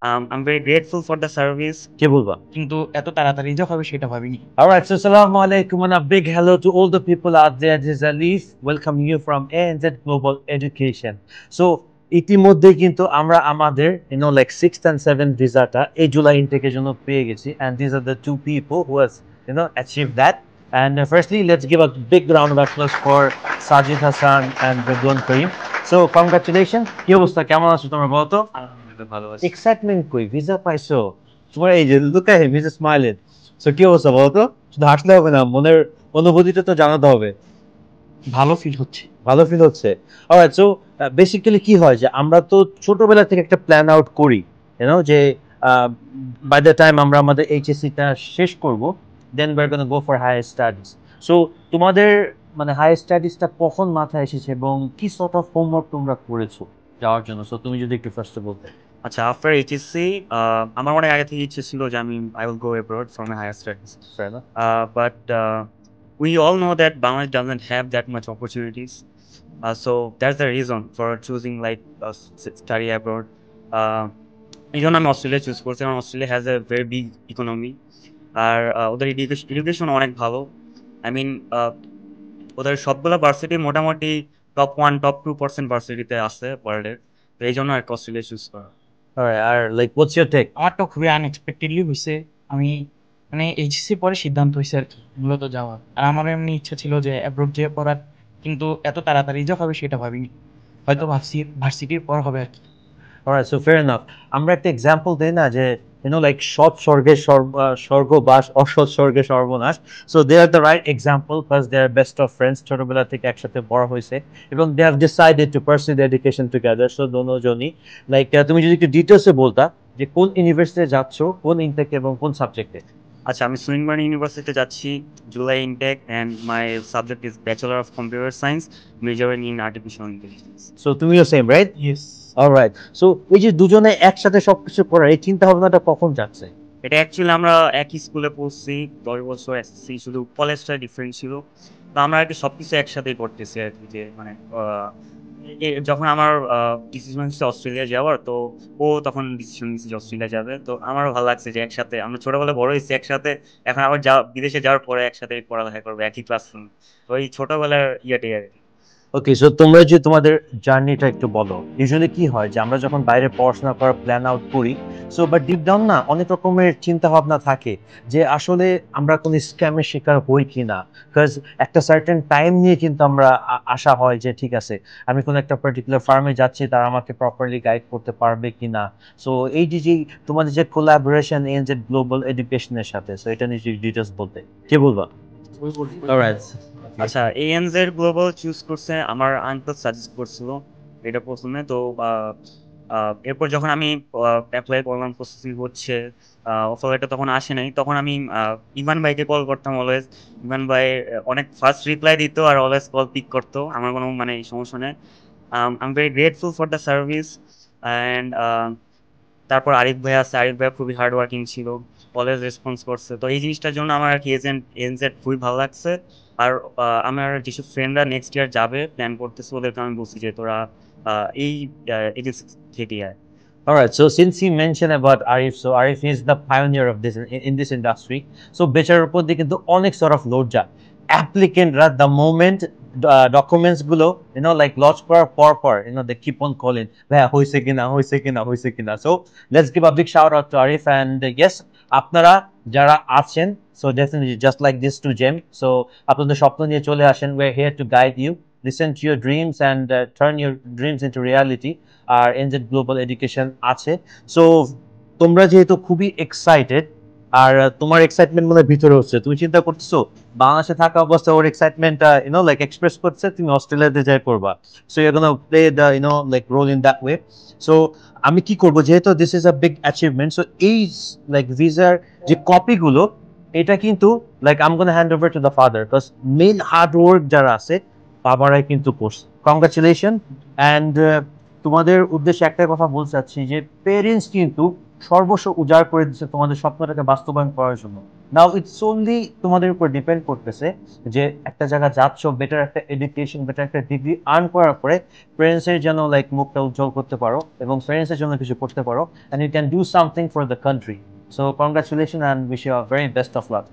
I'm very grateful for the service. কে বলবা? কিন্তু এত তাড়াতাড়ি যে হবে সেটা ভাবিনি। Alright, so Assalamu alaikum and a big hello to all the people out there. This is Alif. Welcome you from ANZ Global Education. So, ইতিমধ্যে কিন্তু আমরা আমাদের like 6th and 7th ভিসাটা এই জুলাই ইনটেকের জন্য পেয়ে গেছি, and these are the two people who has achieved that. And firstly, let's give a big round of applause for Sajid Hassan and Ridwan Karim. So, congratulations. কি অবস্থা, কেমন আছো তোমরা বলো তো? আলহামদুলিল্লাহ ভালো আছি। এক্সাইটমেন্ট কই, ভিসা পাইছো? তোমার এই যে look at him, he is smiling. So কি অবস্থা বলো তো? শুধু হাসলে হবে না, মনের অনুভূতিটা তো জানাতে হবে। ভালো ফিল হচ্ছে। ভালো ফিল হচ্ছে। অলরাইট, সো বেসিক্যালি কি হয় যে আমরা তো ছোটবেলা থেকে একটা প্ল্যান আউট করি, যে বাই দ্য টাইম আমরা আমাদের এইচএসসিটা শেষ করব, then we are gonna go for higher studies. So তোমাদের মানে হায়ার স্টাডিজটা কখন মাথায় এসেছে এবং কি সর্ট অফ হোমওয়ার্ক তোমরা করেছো যাওয়ার জন্য? সো তুমি যদি একটু ফার্স্টে বলতে। আচ্ছা, আফটার এইচএসসি আমার অনেক আগে থেকে ইচ্ছে ছিল যে আমি I will go abroad for my higher studies. Fair enough. But we all know that Bangladesh doesn't have that much opportunities. So that's the reason for choosing like study abroad. এই জন্য আমি অস্ট্রেলিয়া চুজ করছি, কারণ Australia has a very big economy. আর ওদের education অনেক ভালো। I mean ওদের সবগুলো ভার্সিটি মোটামুটি টপ 1 টপ 2% ভার্সিটিতে আছে ওয়ার্ল্ডের। তো এই জন্য আর কি অস্ট্রেলিয়া চুজ করা। Alright, আর লাইক হোয়াটস ইওর টেক? আমারটা খুবই আনএক্সপেক্টেডলি হয়েছে। আমি মানে এইচএসসি পরে সিদ্ধান্ত হয়েছে আর কি মূলত যাওয়ার। আর আমার এমনি ইচ্ছা ছিল যে অ্যাব্রোড যেয়ে পড়ার, কিন্তু এত তাড়াতাড়ি যে হবে সেটা ভাবিনি। হয়তো ভাবছি ভার্সিটির পর হবে আর কি। Alright, so fair enough. আমরা একটা এক্সাম্পল দেই না যে লাইক সৎ স্বর্গের স্বর্গবাস, অসৎ স্বর্গের সর্বনাশ। So they are the right example, plus they are best of friends, ছোটবেলা থেকে একসাথে বড় হয়েছে এবং they have decided to pursue the education together. So দোনোজনই লাইক তুমি যদি একটু ডিটেলসে বলতা যে কোন ইউনিভার্সিটিতে যাচ্ছ, কোন ইনটেক এবং কোন সাবজেক্টে? আচ্ছা, আমি সুইনবার্ন ইউনিভার্সিটিতে যাচ্ছি, July intake, and my subject is bachelor of computer science, majoring in artificial intelligence. So তুমিও same, right? Yes. Alright, so এই যে দুজনে একসাথে সবকিছু করার এই চিন্তা ভাবনাটা কখন যাচ্ছে? এটা অ্যাকচুয়ালি আমরা একই স্কুলে পড়ছি 10 বছর এসেছি, শুধু কলেজটা ডিফারেন্ট ছিল। তো আমরা একটু সব কিছু একসাথেই করতেছি আর কি। যে মানে যখন আমার ডিসিশন হচ্ছে অস্ট্রেলিয়া যাওয়ার, তো ও তখন ডিসিশন নিচ্ছে যে অস্ট্রেলিয়া যাবে। তো আমারও ভালো লাগছে যে একসাথে আমরা ছোটবেলায় বড় হয়েছি একসাথে, এখন আবার বিদেশে যাওয়ার পরে একসাথে পড়ালেখা করবো একই ক্লাসরুম। তো এই ছোটবেলার ইয়েটাই আর কি। ওকে, সো তোমরা যে তোমাদের জার্নিটা একটু বলো। ইউজুয়ালি কি হয় যে আমরা যখন বাইরে পড়াশোনা করার প্ল্যান আউট করি, সো বাট ডিপ ডাউন না অনেক রকমের চিন্তা ভাবনা থাকে যে আসলে আমরা কোনো স্ক্যামের শিকার হই কি না। বিকজ একটা সার্টেন টাইম নিয়ে কিন্তু আমরা আশা হয় যে ঠিক আছে, আমি কোনো একটা পার্টিকুলার ফার্মে যাচ্ছি, তারা আমাকে প্রপারলি গাইড করতে পারবে কি না। সো এই যে তোমাদের যে কোলাবোরেশন এনজে গ্লোবাল এডুকেশনের সাথে, সো এটা নিয়ে ডিটেলস বলতে কে বলবা? অলরাইট। আচ্ছা, এএনজে গ্লোবাল চুজ করছে আমার আঙ্কেল, সাজেস্ট করছিল এটা প্রথমে। তো এরপর যখন আমি অ্যাপ্লাই করলাম, প্রসেসিং হচ্ছে, অফার লেটার তখন আসে নাই, তখন আমি ইমান ভাইকে কল করতাম অলওয়েজ। ইমান ভাই অনেক ফার্স্ট রিপ্লাই দিত আর অলওয়েজ কল পিক করতো, আমার কোনো মানে সমস্যা নেই। I am very grateful for the service. And তারপর আরিফ ভাই আছে, আরিফ ভাই খুবই হার্ড ওয়ার্কিং ছিল, অলওয়েজ রেসপন্স করছে। তো এই জিনিসটার জন্য আমার আর কি এনজেড খুবই ভালো লাগছে। আর আমার যেসব ফ্রেন্ডরা নেক্সট ইয়ার যাবে প্ল্যান করতেছে, ওদেরকে আমি বলছি যে তোরা এই এজেন্সি থেকে আয়। All right, so since you mentioned about Arif, so Arif is the pioneer of this in this industry. So বেচার উপর দিয়ে কিন্তু অনেক sort of load যায় অ্যাপ্লিকেন্টরা the moment documents গুলো like lodge করার পর they keep on calling ভাইয়া হয়েছে কিনা হয়েছে কিনা হয়েছে কিনা। So let's give a big shout out to Arif, and yes, আপনারা যারা আছেন, so definitely just like this to Jem, so আপনাদের স্বপ্ন নিয়ে চলে আসেন, we're here to guide you, listen to your dreams and turn your dreams into reality. আর NZ global education আছে। সো তোমরা যেহেতু খুবই এক্সাইটেড, আর তোমার এক্সাইটমেন্ট মনে ভিতরে হচ্ছে, তুমি চিন্তা করতেছো বাংলাদেশে থাকা অবস্থায় ওর এক্সাইটমেন্টটা লাইক এক্সপ্রেস করছে, তুমি অস্ট্রেলিয়াতে যাই করবা। So you gonna play the like role in that way. So আমি কি করবো, যেহেতু this is a big achievement, so এই লাইক ভিসার যে কপিগুলো, এটা কিন্তু like I am gonna hand over to the father, because main hard work যারা আছে বাবারাই কিন্তু করছে। কংগ্রাচুলেশন। অ্যান্ড তোমাদের উদ্দেশ্যে একটাই কথা বলতে চাচ্ছি যে পেরেন্টস কিন্তু সর্বস্ব উজাড় করে দিচ্ছে তোমাদের স্বপ্নটাকে বাস্তবায়ন করার জন্য। নাও ইটস ওনলি তোমাদের উপর ডিপেন্ড করতেছে যে একটা জায়গা যাচ্ছ, বেটার একটা এডুকেশন, বেটার একটা ডিগ্রি আর্ন করার পরে প্যারেন্টসের জন্য লাইক মুখটা উজ্জ্বল করতে পারো এবং প্যারেন্টসের জন্য কিছু করতে পারো, and you can do something for the country. So congratulation and wish you very best of lakh.